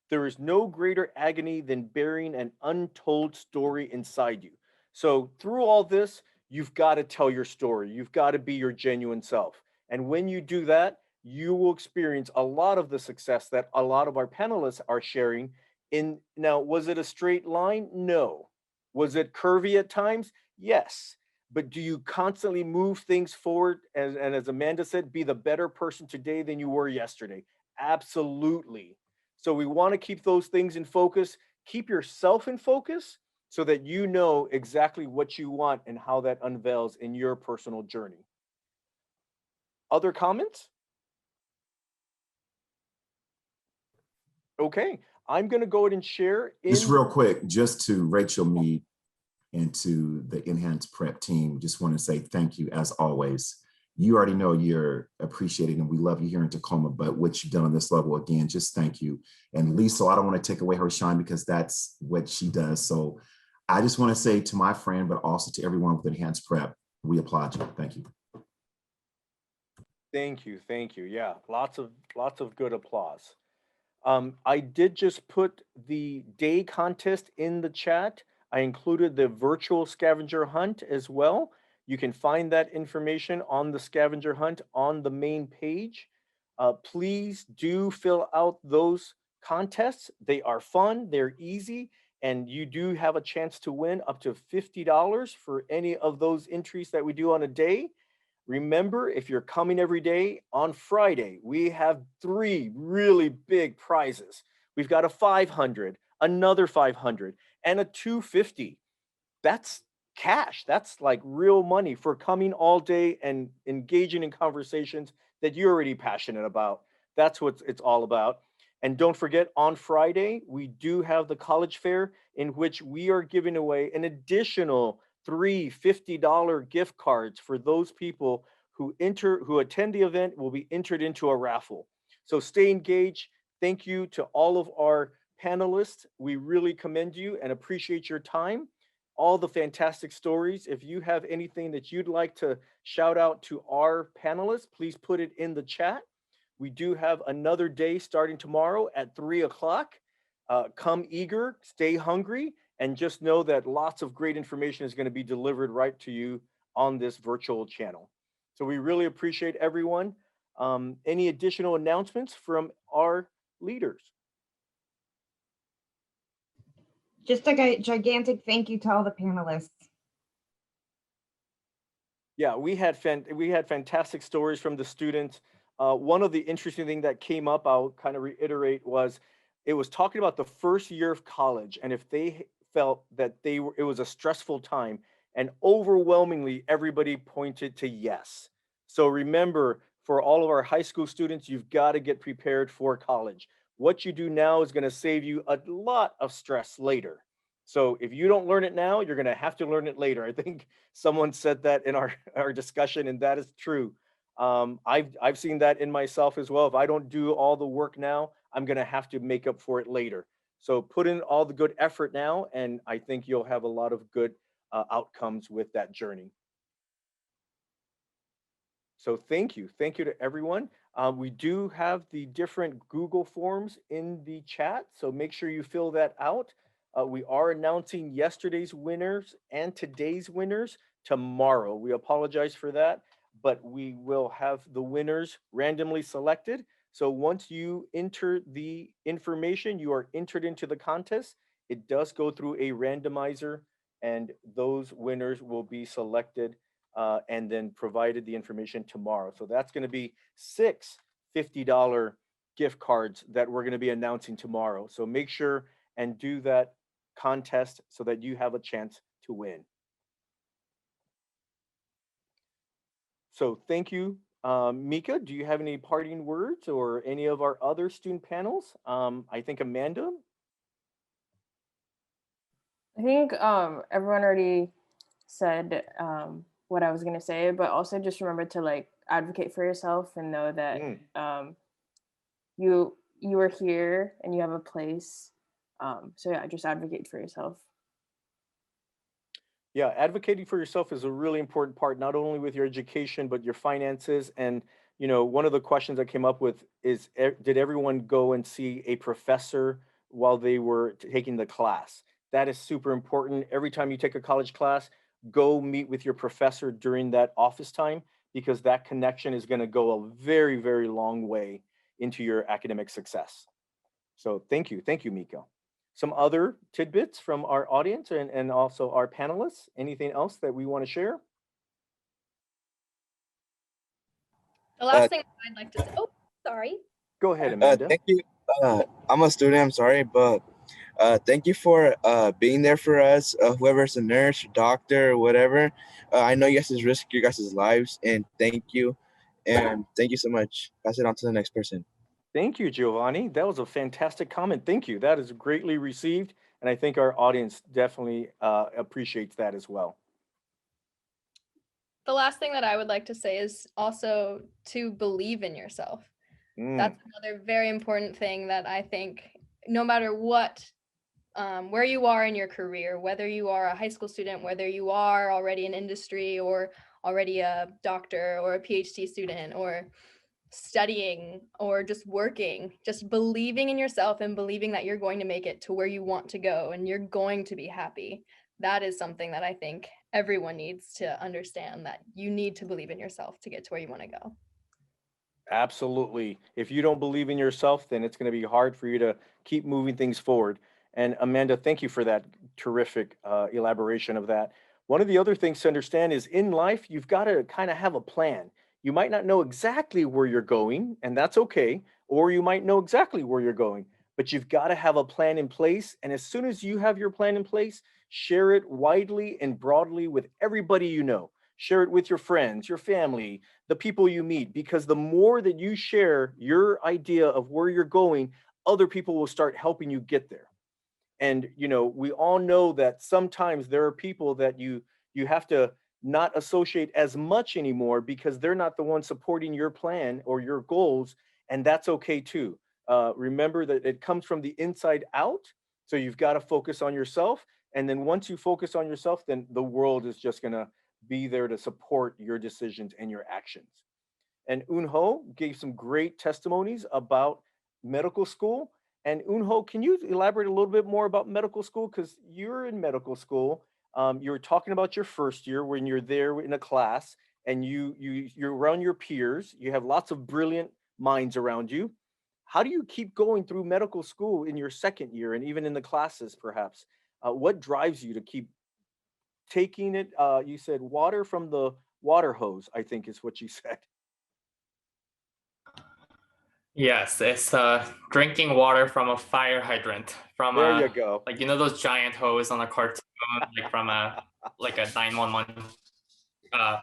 There is no greater agony than bearing an untold story inside you. So through all this, you've got to tell your story. You've got to be your genuine self. And when you do that, you will experience a lot of the success that a lot of our panelists are sharing. In now, was it a straight line? No. Was it curvy at times? Yes. But do you constantly move things forward? And as Amanda said, be the better person today than you were yesterday. Absolutely. So we want to keep those things in focus. Keep yourself in focus so that you know exactly what you want and how that unveils in your personal journey. Other comments? Okay, I'm going to go ahead and share. Just real quick, just to Rachel Mead and to the Enhanced Prep team, just want to say thank you as always. You already know you're appreciated and we love you here in Tacoma, but what you've done on this level, again, just thank you. And Lisa, I don't want to take away her shine because that's what she does. So I just want to say to my friend, but also to everyone with Enhanced Prep, we applaud you. Thank you. Thank you. Thank you. Yeah, lots of good applause. I did just put the day contest in the chat. I included the virtual scavenger hunt as well. You can find that information on the scavenger hunt on the main page. Please do fill out those contests. They are fun, they're easy, and you do have a chance to win up to $50 for any of those entries that we do on a day. Remember, if you're coming every day, on Friday, we have 3 really big prizes. We've got a 500, another 500, and a 250. That's cash. That's like real money for coming all day and engaging in conversations that you're already passionate about. That's what it's all about. And don't forget, on Friday, we do have the college fair in which we are giving away an additional 3 $50 gift cards for those people who attend the event will be entered into a raffle. So stay engaged. Thank you to all of our panelists. We really commend you and appreciate your time, all the fantastic stories. If you have anything that you'd like to shout out to our panelists, please put it in the chat. We do have another day starting tomorrow at 3 o'clock. Come eager, stay hungry, and just know that lots of great information is going to be delivered right to you on this virtual channel. So we really appreciate everyone. Any additional announcements from our leaders? Just a gigantic thank you to all the panelists. Yeah, we had fantastic stories from the students. one of the interesting thing that came up, I'll kind of reiterate, was it was talking about the first year of college and if they felt that it was a stressful time, and overwhelmingly everybody pointed to yes. So remember, for all of our high school students, you've got to get prepared for college. What you do now is going to save you a lot of stress later. So if you don't learn it now, you're going to have to learn it later. I think someone said that in our, our discussion, and that is true. I've seen that in myself as well. If I don't do all the work now, I'm going to have to make up for it later. So put in all the good effort now, and I think you'll have a lot of good outcomes with that journey. So thank you to everyone. We do have the different Google forms in the chat, so make sure you fill that out. We are announcing yesterday's winners and today's winners tomorrow. We apologize for that, but we will have the winners randomly selected. So once you enter the information, you are entered into the contest. It does go through a randomizer, and those winners will be selected and then provided the information tomorrow. So that's going to be six $50 gift cards that we're going to be announcing tomorrow. So make sure and do that contest so that you have a chance to win. So thank you. Mika, do you have any parting words or any of our other student panels? I think Amanda. I think everyone already said what I was gonna say, but also just remember to like advocate for yourself and know that you are here and you have a place. So yeah, just advocate for yourself. Yeah, advocating for yourself is a really important part, not only with your education, but your finances. And, you know, one of the questions I came up with is, did everyone go and see a professor while they were taking the class? That is super important. Every time you take a college class, go meet with your professor during that office time, because that connection is going to go a very, very long way into your academic success. So thank you. Thank you, Miko. Some other tidbits from our audience and also our panelists. Anything else that we want to share? The last thing I'd like to say, oh, sorry. Go ahead, Amanda. Thank you. I'm a student, I'm sorry, but thank you for being there for us, whoever's a nurse, doctor, whatever. I know you guys risk your guys' lives, and thank you. And thank you so much. Pass it on to the next person. Thank you, Giovanni. That was a fantastic comment. Thank you. That is greatly received. And I think our audience definitely appreciates that as well. The last thing that I would like to say is also to believe in yourself. That's another very important thing that I think no matter what, where you are in your career, whether you are a high school student, whether you are already in industry or already a doctor or a PhD student or studying or just working, just believing in yourself and believing that you're going to make it to where you want to go and you're going to be happy. That is something that I think everyone needs to understand, that you need to believe in yourself to get to where you want to go. Absolutely. If you don't believe in yourself, then it's going to be hard for you to keep moving things forward. And Amanda, thank you for that terrific elaboration of that. One of the other things to understand is in life, you've got to kind of have a plan. You might not know exactly where you're going, and that's okay. Or you might know exactly where you're going, but you've got to have a plan in place. And as soon as you have your plan in place, share it widely and broadly with everybody you know. Share it with your friends, your family, the people you meet, because the more that you share your idea of where you're going, other people will start helping you get there. And you know, we all know that sometimes there are people that you have to not associate as much anymore because they're not the one supporting your plan or your goals, and that's okay too. Remember that it comes from the inside out, so you've got to focus on yourself, and then once you focus on yourself, then the world is just going to be there to support your decisions and your actions. And Unho gave some great testimonies about medical school. And Unho, can you elaborate a little bit more about medical school? Because you're in medical school. You were talking about your first year when you're there in a class and you're around your peers. You have lots of brilliant minds around you. How do you keep going through medical school in your second year and even in the classes, perhaps? What drives you to keep taking it? You said water from the water hose, I think is what you said. Yes, it's drinking water from a fire hydrant, from There you a, go. like, you know those giant hose on a cartoon, like from a, like a 911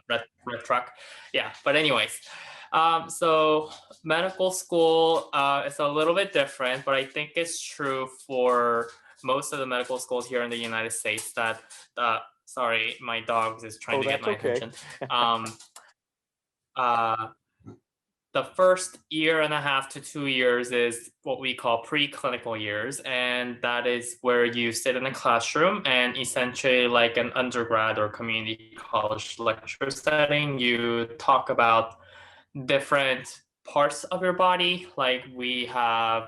red truck. Yeah, but anyways, so medical school is a little bit different, but I think it's true for most of the medical schools here in the United States that, sorry, my dog is trying Oh, to get that's my okay. attention. Uh, the first year and a half to 2 years is what we call preclinical years, and that is where you sit in a classroom and essentially, like an undergrad or community college lecture setting, you talk about different parts of your body. Like we have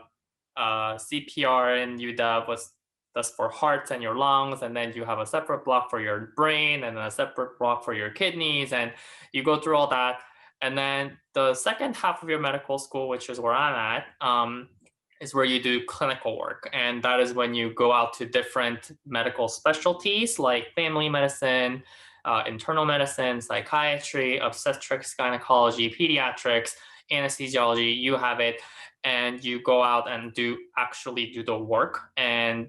CPR in UW, was that's for hearts and your lungs, and then you have a separate block for your brain and a separate block for your kidneys, and you go through all that. And then the second half of your medical school, which is where I'm at, is where you do clinical work. And that is when you go out to different medical specialties like family medicine, internal medicine, psychiatry, obstetrics, gynecology, pediatrics, anesthesiology, you have it. And you go out and actually do the work and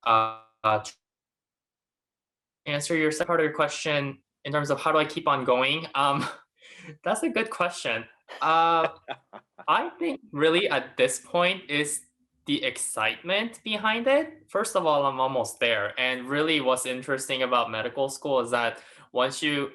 uh, answer your second part of your question in terms of how do I keep on going. That's a good question. I think really at this point is the excitement behind it. First of all, I'm almost there. And really what's interesting about medical school is that once you,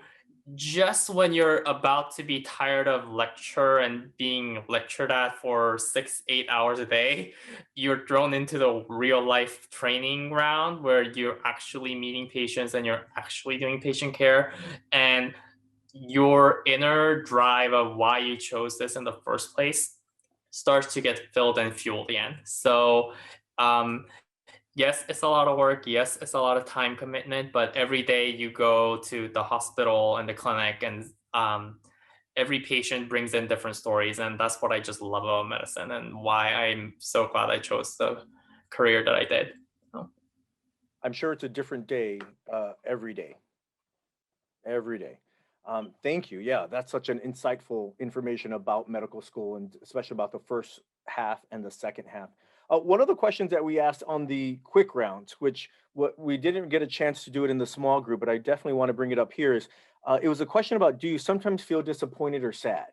just when you're about to be tired of lecture and being lectured at for 6, 8 hours a day, you're thrown into the real life training round where you're actually meeting patients and you're actually doing patient care. And your inner drive of why you chose this in the first place starts to get filled and fueled again. So, yes, it's a lot of work. Yes, it's a lot of time commitment, but every day you go to the hospital and the clinic, and every patient brings in different stories. And that's what I just love about medicine and why I'm so glad I chose the career that I did. I'm sure it's a different day every day. Every day. Thank you. Yeah, that's such an insightful information about medical school and especially about the first half and the second half. One of the questions that we asked on the quick rounds, which what we didn't get a chance to do it in the small group, but I definitely want to bring it up here is it was a question about do you sometimes feel disappointed or sad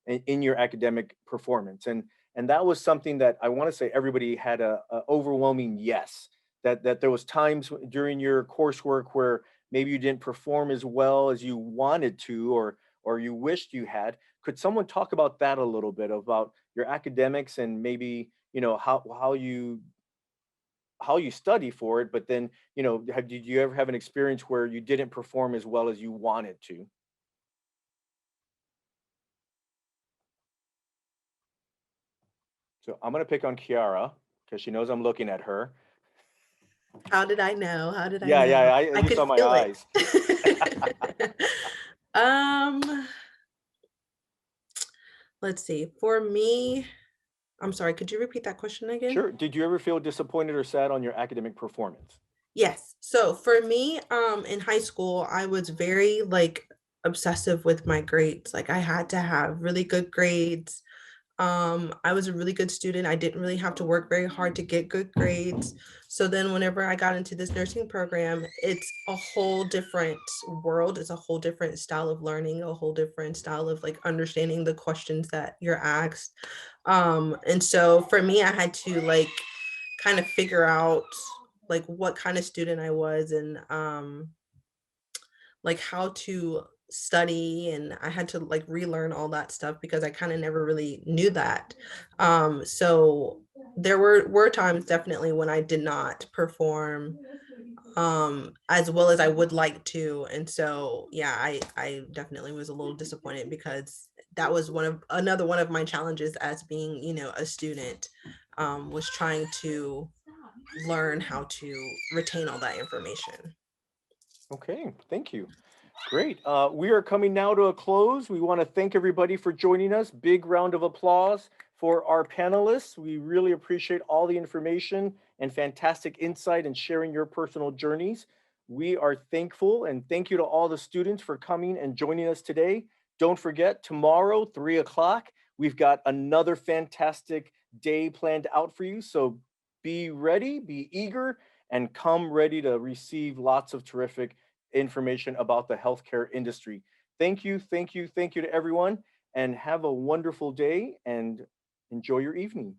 in your academic performance? And that was something that I want to say everybody had a overwhelming yes. That there was times during your coursework where maybe you didn't perform as well as you wanted to or you wished you had. Could someone talk about that a little bit about your academics and maybe how you study for it, but then did you ever have an experience where you didn't perform as well as you wanted to? So I'm going to pick on Kiara because she knows I'm looking at her. How did I know? How did I Yeah, know? yeah, I you could saw my feel eyes. it. Let's see. For me, I'm sorry, could you repeat that question again? Sure. Did you ever feel disappointed or sad on your academic performance? Yes. So for me, in high school, I was very like obsessive with my grades. Like I had to have really good grades. I was a really good student. I didn't really have to work very hard to get good grades. So then whenever I got into this nursing program, it's a whole different world. It's a whole different style of learning, a whole different style of like understanding the questions that you're asked. And so for me, I had to like kind of figure out like what kind of student I was and like how to study, and I had to like relearn all that stuff because I kind of never really knew that. So there were times definitely when I did not perform as well as I would like to. And so yeah, I definitely was a little disappointed because that was another one of my challenges as being, a student, was trying to learn how to retain all that information. Okay, thank you. Great. We are coming now to a close. We want to thank everybody for joining us. Big round of applause for our panelists. We really appreciate all the information and fantastic insight and sharing your personal journeys. We are thankful and thank you to all the students for coming and joining us today. Don't forget, tomorrow, 3 o'clock, we've got another fantastic day planned out for you. So be ready, be eager, and come ready to receive lots of terrific information about the healthcare industry. Thank you, thank you, thank you to everyone, and have a wonderful day and enjoy your evening.